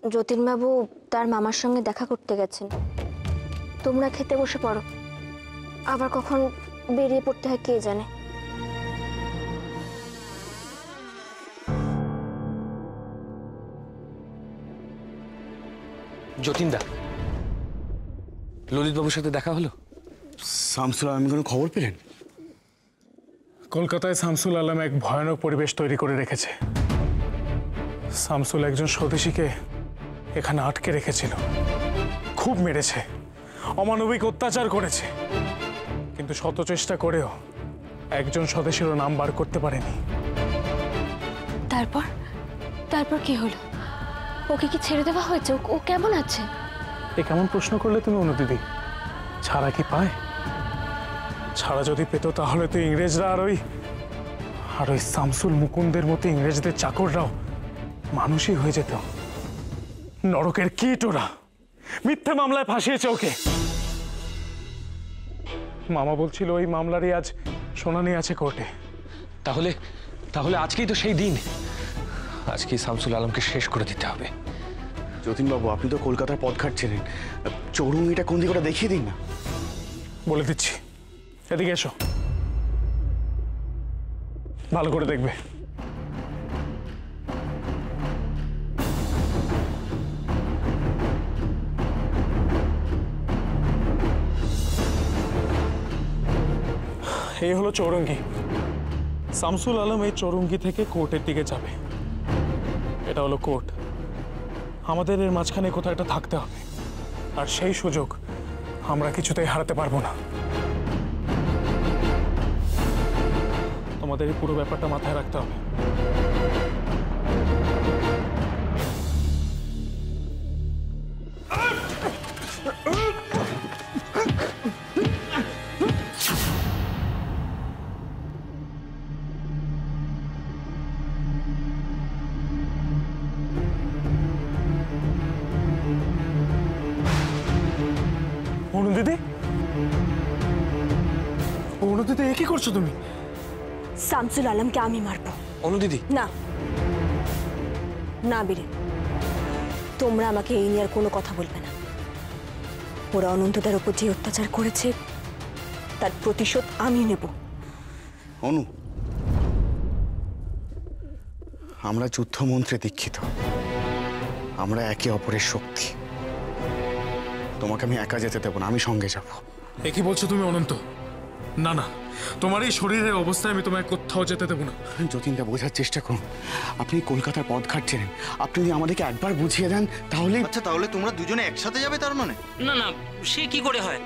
যতীনবাবু তার মামার সঙ্গে দেখা করতে গেছেন। তোমরা খেতে বসে পড়ো, আবার কখন বেরিয়ে পড়তে হয় কে জানে। যতীনদা, ললিতবাবুর সাথে দেখা হলো? শামসুল আলম কোনো খবর পেলেন? কলকাতায় শামসুল আলম এক ভয়ানক পরিবেশ তৈরি করে রেখেছে। শামসুল একজন স্বদেশীকে এখানে আটকে রেখেছিল, খুব মেরেছে, অমানবিক অত্যাচার করেছে, কিন্তু শত চেষ্টা করেও একজন স্বদেশীরও নাম বার করতে পারেনি। তারপর তারপর কি হলো? ওকে কি ছেড়ে দেওয়া হয়েছে? ও কেমন আছে? এ কেমন প্রশ্ন করলে তুমি অনুদিদি? ছাড়া কি পায়? ছাড়া যদি পেত তাহলে তো ইংরেজরা আর ওই শামসুল মুকুন্দের মতো ইংরেজদের চাকররাও মানুষই হয়ে যেত। নরকের কীট ওরা, মিথ্যে মামলায় ফাঁসিয়েছে ওকে। মামা বলছিল ওই মামলারই আজ শুনানি আছে কোর্টে। তাহলে তাহলে আজকেই তো সেই দিন। আজকেই শামসুল আলমকে শেষ করে দিতে হবে। যতীনবাবু, আপনি তো কলকাতার পথ ঘাটছিলেন, চৌরঙ্গিটা কোন দিকে ওটা দেখিয়ে দিন না। বলে দিচ্ছি, এদিকে এসো, ভালো করে দেখবে। এই হলো চৌরঙ্গি। শামসুল আলম এই চৌরঙ্গি থেকে কোর্টের দিকে যাবে। এটা হলো কোর্ট। আমাদের এর মাঝখানে কোথাও একটা থাকতে হবে, আর সেই সুযোগ আমরা কিছুতেই হারাতে পারবো না। তোমাদের এই পুরো ব্যাপারটা মাথায় রাখতে হবে। অনুদিদি, অনুদিদি, এ কি করছো তুমি? শামসুল আলমকে আমি মারবো। অনুদিদি, না না বীরে, তোমরা আমাকে এই নিয়ে আর কোনো কথা বলবে না। ওরা অনন্তদার উপর যে অত্যাচার করেছে তার প্রতিশোধ আমি নেব। অনু, আমরা যুদ্ধমন্ত্রে দীক্ষিত, আমরা একে অপরের শক্তি। তোমাকে আমি একা যেতে দেবো না, আমি সঙ্গে যাব। এ কি বলছো তুমি অনন্ত? না না, তোমার এই শরীরের অবস্থায় আমি তোমায় কোথাও যেতে দেবো না। যতীনদা, বোঝার চেষ্টা করুন। আপনি কলকাতার পথ ঘাটছিলেন, আপনি যদি আমাদেরকে একবার বুঝিয়ে দেন তাহলে। আচ্ছা, তাহলে তোমরা দুজনে একসাথে যাবে তার মানে? না না, সে কি করে হয়?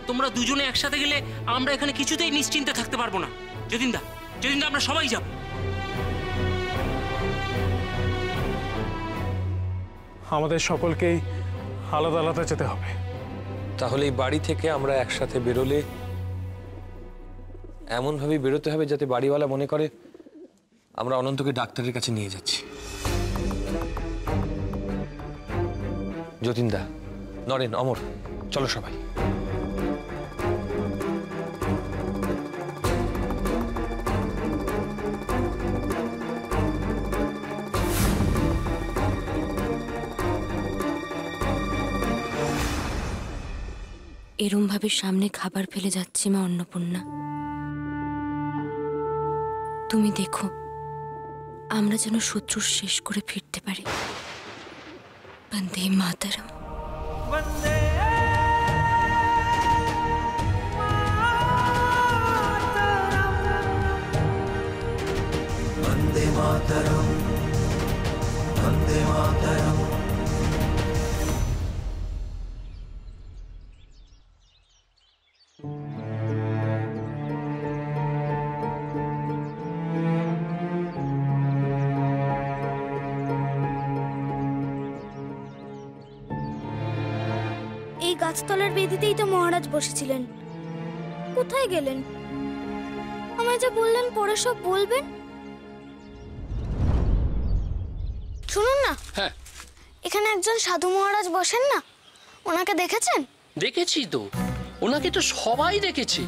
তোমরা দুজনে একসাথে গেলে আমরা এখানে কিছুতেই নিশ্চিন্তে থাকতে পারবো না। যতীনদা, যতীনদা, আমরা সবাই যাব। আমাদের সকলকেই আলাদা আলাদা যেতে হবে। তাহলে এই বাড়ি থেকে আমরা একসাথে বেরোলে এমনভাবে বেরোতে হবে যাতে বাড়িওয়ালা মনে করে আমরা অনন্তকে ডাক্তারের কাছে নিয়ে যাচ্ছি। যতীনদা, নরেন, অমর, চলো সবাই। এরম ভাবে সামনে খাবার ফেলে যাচ্ছি মা অন্নপূর্ণা। তুমি দেখো আমরা যেন শত্রু শেষ করে ফিরতে পারি। বন্দে মাতরম। বন্দে মাতরম, বন্দে মাতরম। এই গাছতলার বেদিতেই তো মহারাজ বসেছিলেন, কোথায় গেলেন? আমায় যা বললেন পরে সব বলবেন। শুনুন না, হ্যাঁ, এখানে একজন সাধু মহারাজ বসেন না, ওনাকে দেখেছেন? দেখেছি তো, ওনাকে তো সবাই দেখেছে।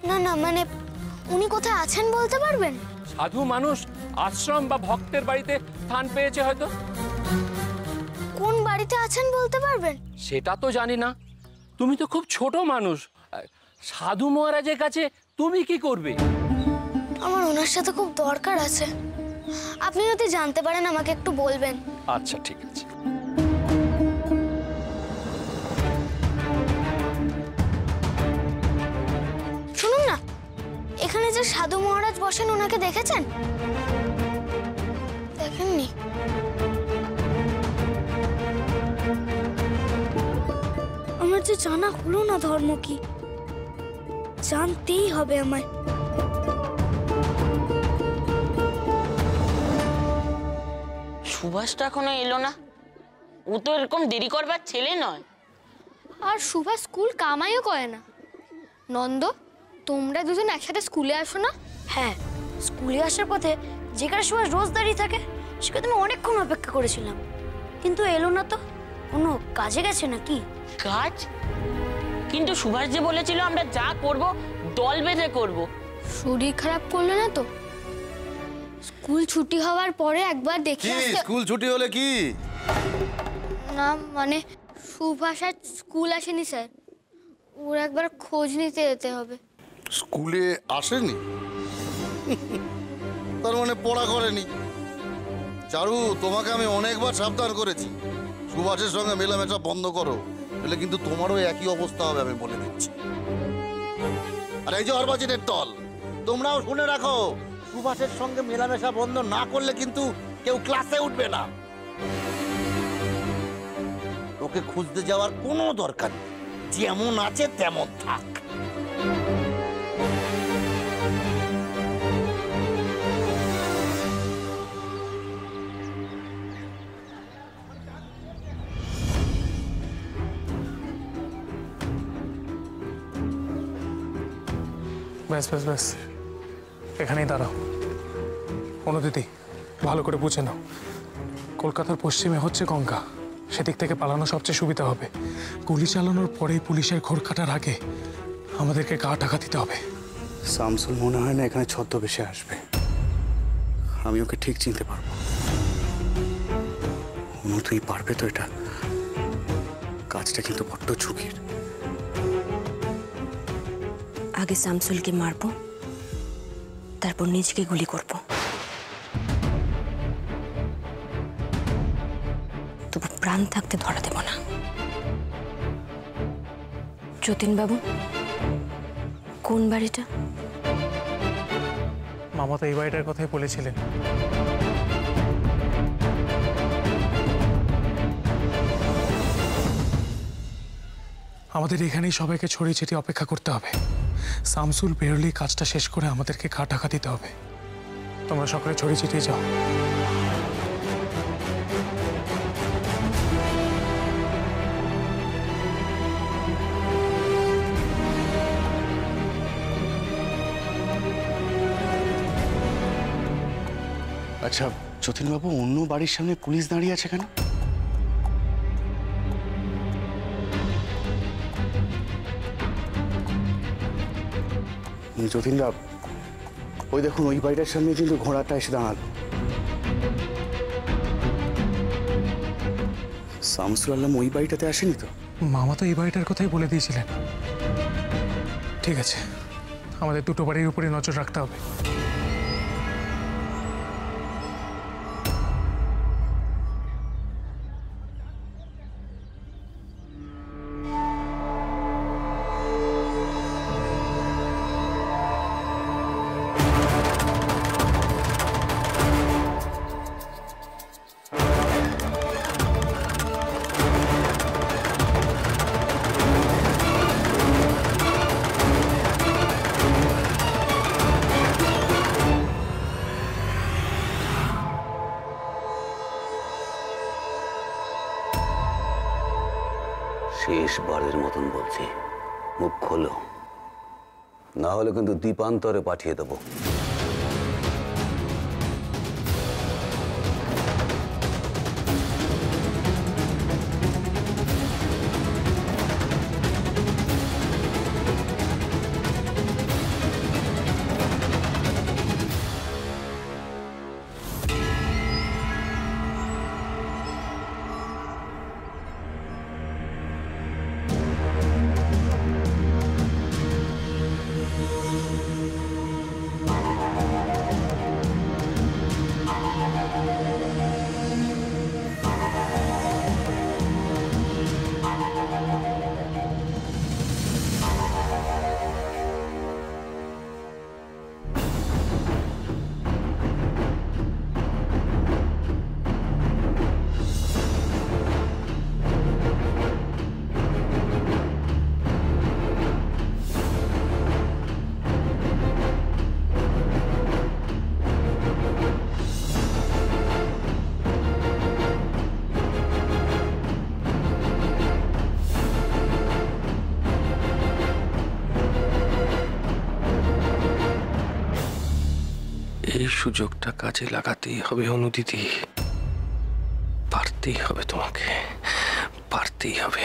না না, মানে উনি কোথায় আছেন বলতে পারবেন? সাধু মানুষ আশ্রম বা ভক্তের বাড়িতে স্থান পেয়েছে হয়তো। কোন বাড়িতে আছেন বলতে পারবেন? সেটা তো জানি না, তুমি তো খুব ছোট মানুষ। সাধু মহারাজের কাছে তুমি কি করবে? আমার ওনার সাথে খুব দরকার আছে, আপনি যদি জানতে পারেন আমাকে একটু বলবেন। আচ্ছা ঠিক আছে। শুনুন না, এখানে যে সাধু মহারাজ বসেন ওনাকে দেখেছেন? দেখেননি? আমার যে জানা হলো না ধর্ম কি, জানতেই হবে আমায়। সুভাষটা এখনো এলো না, ও তো এরকম দেরি করবার ছেলে নয়। আর সুভাষ স্কুল কামাইও করে না। নন্দ, তোমরা দুজন একসাথে স্কুলে আসো না? হ্যাঁ, স্কুলে আসার পথে যেখানে সুভাষ রোজ দাঁড়িয়ে থাকে সেখানে আমি অনেকক্ষণ অপেক্ষা করেছিলাম, কিন্তু এলো না তো। কোনো কাজে গেছে নাকি? কাজ? কিন্তু সুভাষ যে বলেছিল আমরা যা করব দল বেঁধে করব। শরীর খারাপ করলো না তো? স্কুল ছুটি হওয়ার পরে একবার দেখে আসতে। স্কুল ছুটি হলে কি? না মানে সুভাষ আর স্কুল আসেনি স্যার, ওর একবার খোঁজ নিতে যেতে হবে। স্কুলে আসেনি? তার মানে পড়া করেনি। চারু, তোমাকে আমি অনেকবার সাবধান করেছি সুভাষের সঙ্গে মেলামেশা বন্ধ করো, বলে কিন্তু তোমারও একই অবস্থা হবে, আমি বলে দিচ্ছি। আর এই যে অর্বাচীনের দল, তোমরাও শুনে রাখো, সুভাষের সঙ্গে মেলামেশা বন্ধ না করলে কিন্তু কেউ ক্লাসে উঠবে না। ওকে খুঁজতে যাওয়ার কোনো দরকার নেই, যেমন আছে তেমন থাক। ব্যাস ব্যাস ব্যাস, এখানেই দাঁড়াও। অনুদিদি, ভালো করে বুঝে নাও, কলকাতার পশ্চিমে হচ্ছে গঙ্গা, সেদিক থেকে পালানো সবচেয়ে সুবিধা হবে। গুলি চালানোর পরেই পুলিশের ঘোর কাটার আগে আমাদেরকে গা ঢাকা দিতে হবে। শামসুল মনে হয় না এখানে ছদ্মবেশে আসবে, আমি ওকে ঠিক চিনতে পারবো। অনু, তুই পারবে তো এটা? কাজটা কিন্তু বড্ড ঝুঁকির। আগে শামসুলকে মারবো, তারপর নিজেকে গুলি করব। তবু প্রাণ থাকতে ধরা দেব না। যতীন বাবু, কোন বাড়িটা? মামা তো এই বাড়িটার কথাই বলেছিলেন। আমাদের এখানেই সবাইকে ছড়িয়ে ছিটিয়ে অপেক্ষা করতে হবে। শামসুল বেরোলেই কাজটা শেষ করে আমাদেরকে গা ঢাকা দিতে হবে। তোমরা সকলে ছড়িয়ে ছিটিয়ে যাও। আচ্ছা যতীনবাবু, অন্য বাড়ির সামনে পুলিশ দাঁড়িয়ে আছে কেন? যতীনদা, ওই দেখুন, ওই বাড়িটার সামনে কিন্তু ঘোড়াটা এসে দাঁড়ালো। শামসুল আলম ওই বাড়িটাতে আসেনি তো? মামা তো এই বাড়িটার কথাই বলে দিয়েছিলেন। ঠিক আছে, আমাদের দুটো বাড়ির উপরে নজর রাখতে হবে। শেষবারের মতন বলছি, মুখ খোলো, না হলে কিন্তু দ্বীপান্তরে পাঠিয়ে দেবো। এই সুযোগটা কাজে লাগাতেই হবে অনুদিদি, পারতেই হবে, তোমাকে পারতেই হবে।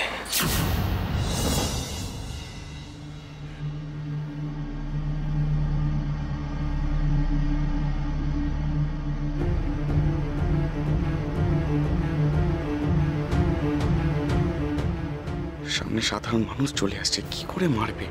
সামনে সাধারণ মানুষ চলে আসছে, কি করে মারবে?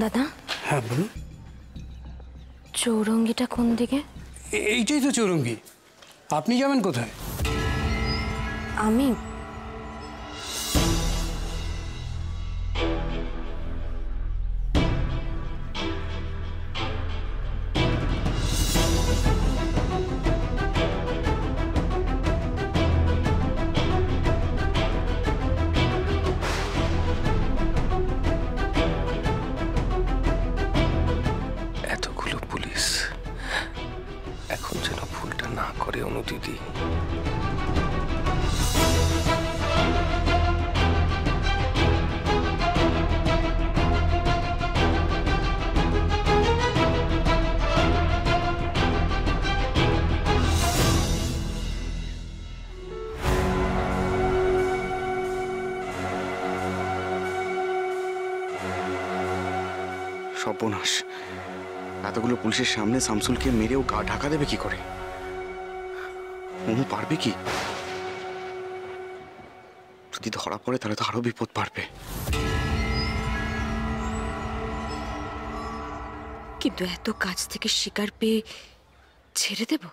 দাদা। হ্যাঁ বলুন। চৌরঙ্গিটা কোন দিকে? এইটাই তো চৌরঙ্গি। আপনি যাবেন কোথায়? আমি অনুদিদি, সর্বনাশ, এতগুলো পুলিশের সামনে শামসুলকে মেরেও গা ঢাকা দেবে কি করে? অনু পারবে কি? যদি ধরা পড়ে তাহলে তো আরো বিপদ বাড়বে। কিন্তু এত কাছ থেকে শিকার পেয়ে ছেড়ে দেব?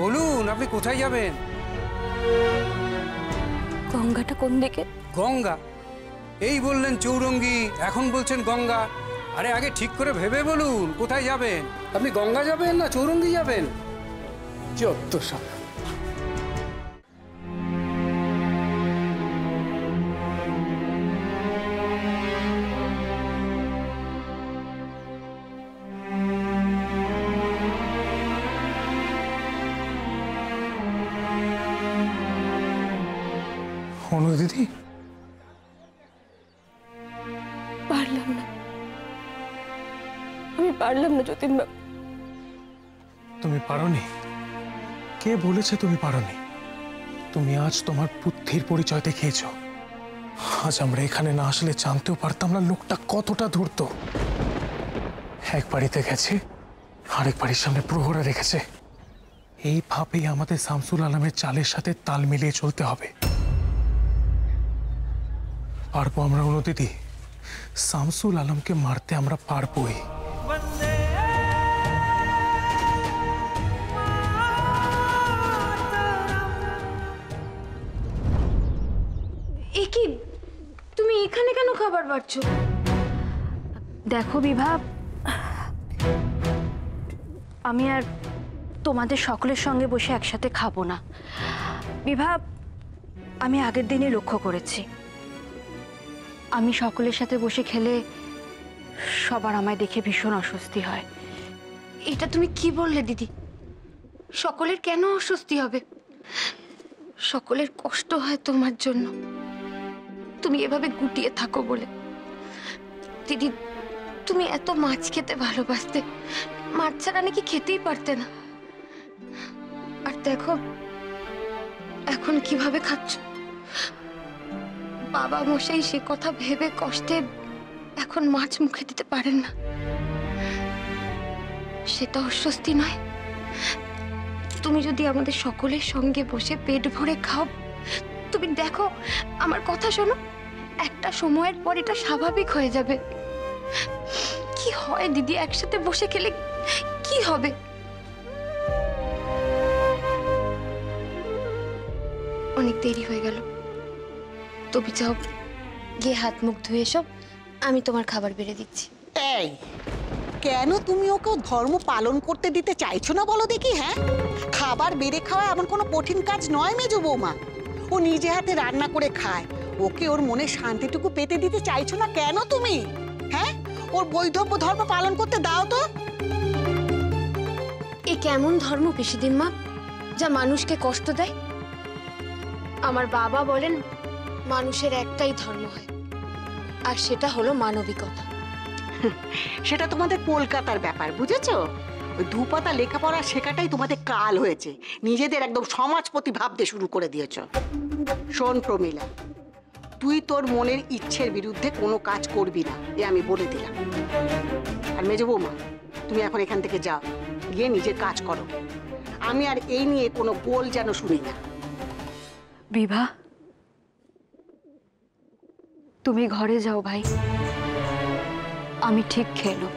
বলুন, আপনি কোথায় যাবেন? গঙ্গাটা কোন দিকে? গঙ্গা? এই বললেন চৌরঙ্গি, এখন বলছেন গঙ্গা। আরে আগে ঠিক করে ভেবে বলুন কোথায় যাবেন। আপনি গঙ্গা যাবেন না চৌরঙ্গি যাবেন? যত সব। দিদি, পারলাম না, আমি পারলাম না যতীন বাবু। তুমি পারোনি? কে বলেছে তুমি পারোনি? তুমি আজ তোমার বুদ্ধির পরিচয় দেখিয়েছ। আজ আমরা এখানে না আসলে জানতেও পারতাম না লোকটা কতটা ধূর্ত। এক বাড়িতে গেছে, আরেক বাড়ির সামনে প্রহরা রেখেছে। এইভাবেই আমাদের শামসুল আলমের চালের সাথে তাল মিলিয়ে চলতে হবে। পারবো আমরা অনুদিদি, শামসুল আলমকে মারতে আমরা পারবোই। কি তুমি এখানে কেন খাবার বাড়ছো? দেখো বিভা, আমি আর তোমাদের সকলের সঙ্গে বসে একসাথে খাবো না। বিভা, আমি আগের দিনই লক্ষ্য করেছি, আমি সকলের সাথে বসে খেলে সবার আমায় দেখে ভীষণ অস্বস্তি হয়। এটা তুমি কি বললে দিদি? সকলের কেন অস্বস্তি হবে? সকলের কষ্ট হয় তোমার জন্য, তুমি এভাবে গুটিয়ে থাকো বলে। দিদি, তুমি এত মাছ খেতে ভালোবাসতে, মাছ ছাড়া নাকি খেতেই পারতে না। আর দেখো এখন কিভাবে খাচ্ছ। বাবা মশাই সে কথা ভেবে কষ্টে এখন মাছ মুখে দিতে পারেন না। সেটা অস্বস্তি নয়। তুমি যদি আমাদের সকলের সঙ্গে বসে পেট ভরে খাও, তুমি দেখো, আমার কথা শোনো, একটা সময়ের পর এটা স্বাভাবিক হয়ে যাবে। কি হয় দিদি, একসাথে বসে খেলে কি হবে? অনেক দেরি হয়ে গেল, তুমি যাও গিয়ে হাত মুখ ধুয়ে এসো, আমি তোমার খাবার বেড়ে দিচ্ছি। এই, কেন তুমি ওকে ধর্ম পালন করতে দিতে চাইছো না বলো দেখি? হ্যাঁ, খাবার বেড়ে খাওয়া এমন কোনো কঠিন কাজ নয় মেজো বৌমা। ও নিজে হাতে রান্না করে খায়, ওকে ওর মনে শান্তিটুকু পেতে দিতে চাইছো না কেন তুমি? হ্যাঁ, ওর বৈধব্য ধর্ম পালন করতে দাও তো। এ কেমন ধর্ম পিসিদিম্মা, যা মানুষকে কষ্ট দেয়? আমার বাবা বলেন মানুষের একটাই ধর্ম হয়, আর সেটা হলো মানবিকতা। সেটা তোমাদের কলকাতার ব্যাপার, বুঝেছো? ওই দুপাতা লেখাপড়া শেখাটাই তোমাদের কাল হয়েছে, নিজেদের একদম সমাজপতি ভাবতে শুরু করে দিয়েছো। শোন প্রমীলা, তুই তোর মনের ইচ্ছের বিরুদ্ধে কোনো কাজ করবি না, এ আমি বলে দিলাম। আর মেজো বৌমা, তুমি এখন এখান থেকে যাও, গিয়ে নিজের কাজ করো। আমি আর এই নিয়ে কোনো গোল যেন শুনি না। বিভা, তুমি ঘরে যাও ভাই, আমি ঠিক খেয়ে নেব।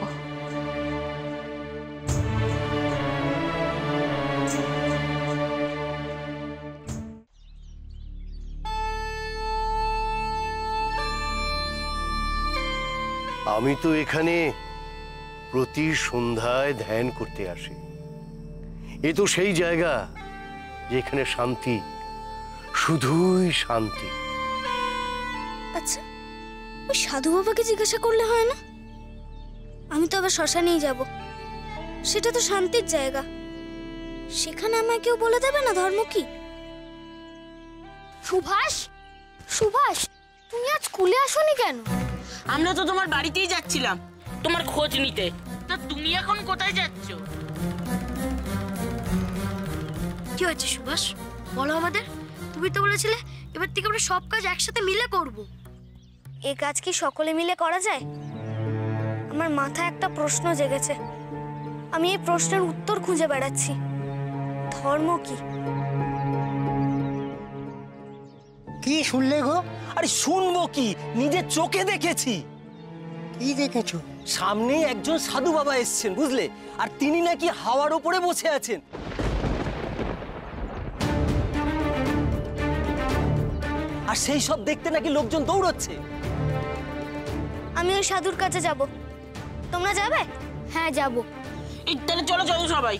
আমি তো এখানে প্রতি সন্ধ্যায় ধ্যান করতে আসি। এ তো সেই জায়গা যেখানে শান্তি, শুধুই শান্তি। আচ্ছা, ওই সাধু বাবাকে জিজ্ঞাসা করলে হয় না? আমি তো আবার শ্মশানেই যাব, সেটা তো শান্তির জায়গা। সেখানে আমায় কেউ বলে দেবে না ধর্ম কি? সুভাষ, সুভাষ, তুমি আজ স্কুলে আসোনি কেন? আমরা তো তোমার বাড়িতেই যাচ্ছিলাম তোমার খোঁজ নিতে। তা তুমি এখন কোথায় যাচ্ছ? কি হয়েছে সুভাষ, বলো আমাদের। তুমি তো বলেছিলে এবার থেকে আমরা সব কাজ একসাথে মিলে করব। এই কাজ কি সকলে মিলে করা যায়? আমার মাথায় একটা প্রশ্ন জেগেছে, আমি এই প্রশ্নের উত্তর খুঁজে বেড়াচ্ছি। ধর্ম কি? কি শুনলে গো? আরে শুনবো কি, নিজের চোখে দেখেছি। কি দেখেছো? সামনে একজন সাধু বাবা এসেছেন, বুঝলে, আর তিনি নাকি হাওয়ার উপরে বসে আছেন। আর সেই সব দেখতে নাকি লোকজন দৌড়চ্ছে। আমি ওই সাধুর কাছে যাব, তোমরা যাবে? হ্যাঁ যাব। তাহলে চলো চলো সবাই।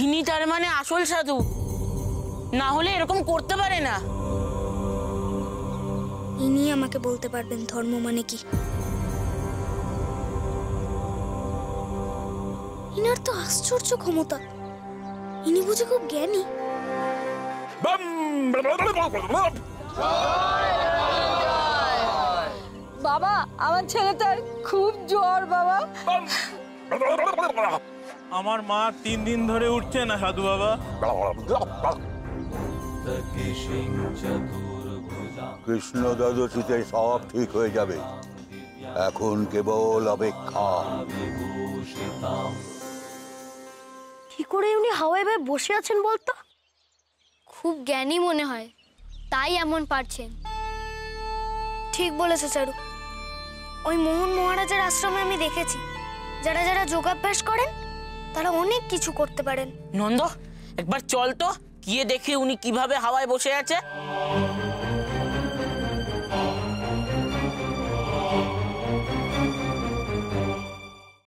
ইনি তার মানে আসল সাধু, না হলে এরকম করতে পারে না। ইনি আমাকে বলতে পারবেন ধর্ম মানে কি। ইনার তো আশ্চর্য ক্ষমতা, ইনি বুঝি খুব জ্ঞানী। বাবা আমার ছেলেটার খুব জ্বর বাবা। আমার মা 3 দিন ধরে উঠছে না সাধু বাবা। কৃষ্ণ দ্বাদশীতে সব ঠিক হয়ে যাবে, এখন কেবল অপেক্ষা। কি করে উনি হাওয়ায় ভাবে বসে আছেন বলতো? খুব জ্ঞানী মনে হয়, তাই এমন পারছেন। ঠিক বলেছে চারু, ওই মোহন মহারাজের আশ্রমে আমি দেখেছি যারা যারা যোগাভ্যাস করেন তারা অনেক কিছু করতে পারেন। নন্দ একবার চল তো, গিয়ে দেখে উনি কিভাবে হাওয়ায় বসে আছে।